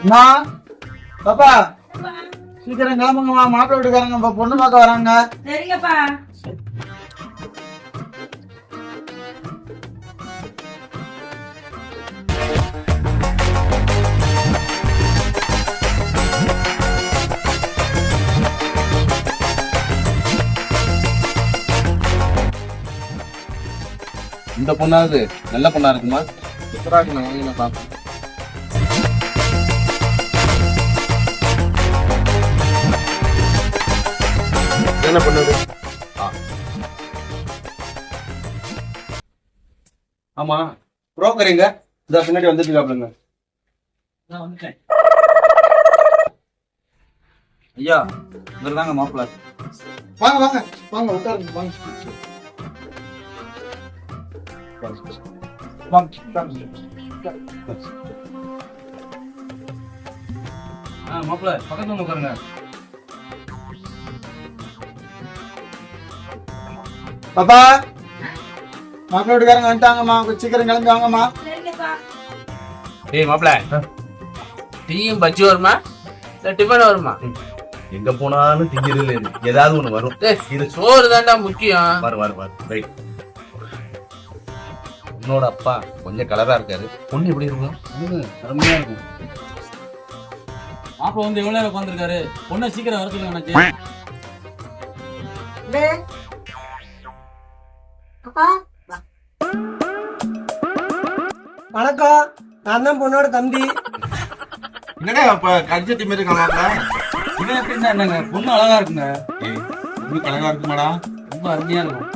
அம்மா பாப்பா சீக்கிரம் கிளம்புங்கம்மா, மாப்பிள்ளை வீட்டுக்காரங்க பொண்ணு பார்க்க வராங்க. சரிங்கப்பா. இந்த பொண்ணாவது நல்ல பொண்ணா இருக்குமா? சூப்பரா இருக்குமா? என்ன பண்ணுது? ஆமா புரோக்கர் எங்க? இந்த பின்னாடி வந்துட்டு இருக்காப்லங்க. ஐயா இவர் தாங்க மாப்பிள்ள. வாங்க வாங்க வாங்க உட்காருங்க வாங்க. மாப்பிள்ள பக்கத்துல உட்காருங்க. பாப்பா மாப்பிள்ளை வீட்டுக்காரங்க வந்துட்டாங்கம்மா, சீக்கிரம் கிளம்பி வாங்கம்மா. ஏய் மாப்பிள்ள, டீயும் பஜ்ஜி வருமா இல்ல டிஃபன் வருமா? எங்க போனாலும் திங்கிறது ஏதாவது ஒண்ணு வரும். இது சோறு தான்டா முக்கியம். வரும் ரைட். உன்னோட அப்பா கொஞ்சம் கலரா இருக்காரு, பொண்ணு எப்படி இருக்கும்? அருமையா இருக்கும். மாப்பிள்ள வந்து எவ்வளவு நேரம் உட்காந்துருக்காரு, பொண்ணை சீக்கிரம் வர சொல்லுங்க. நினைச்சு வணக்கம், நான் தான் பொண்ணோட தம்பி. என்னடா அப்ப கடிச்சட்டி மாதிரி இருக்காங்க. இது எப்படின்னா என்னங்க, பொண்ணு அழகா இருக்குங்க. பொண்ணு அழகா இருக்குமாடா? ரொம்ப அருமையா இருக்கும்.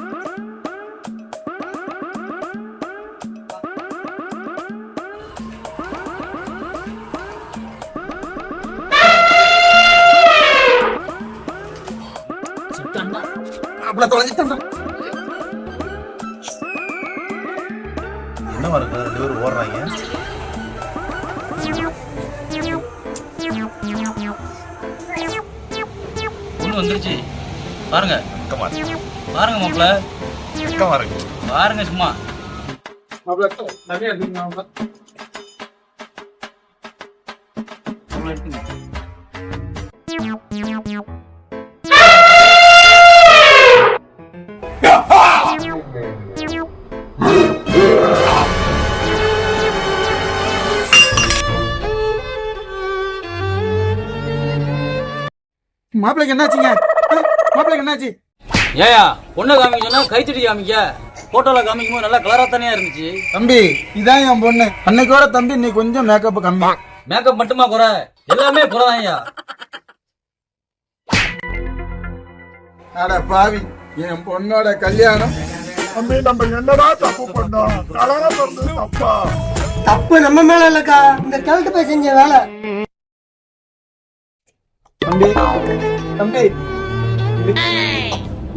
அப்படி தொலைஞ்சிட்டா என்ன வருது? ரெண்டு பேரும் ஓடுறாங்க. பொண்ணு வந்துருச்சு பாருங்க. பாருங்க மாப்பிள்ள, பாருங்க சும்மா. நிறைய இருக்குங்க. மாப்பிள்ளைக்கு என்னாச்சுங்க? மாப்பிள்ளைக்கு என்னாச்சு? ஏயா பொண்ணை காமிக்க சொன்னா கைத்தடி காமிக்க, போட்டோல காமிக்கும் போது நல்லா கலரா தானே இருந்துச்சு. தம்பி இதான் என் பொண்ணு. அன்னைக்கோட தம்பி இன்னைக்கு கொஞ்சம் மேக்கப் கம்மி. மேக்கப் மட்டுமா குறை, எல்லாமே குறைதான் ஐயா. அட பாவி, என் பொண்ணோட கல்யாணம். தம்பி நம்ம என்னடா தப்பு பண்ணோம்? கலரா வந்து தப்பா? தப்பு நம்ம மேல இல்லக்கா, இந்த கழுத்து போய் செஞ்ச வேலை. தம்பி தம்பி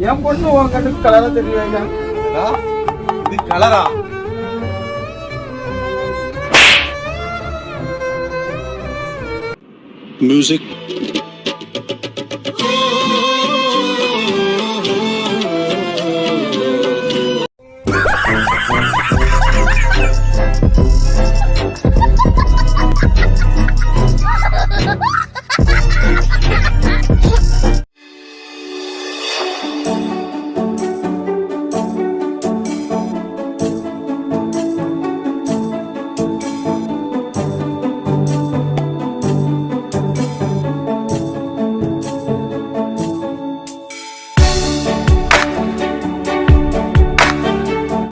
என் பொண்ணு உன் கண்ணுக்கு கலரா தெரியுங்க. இது கலரா? மியூசிக்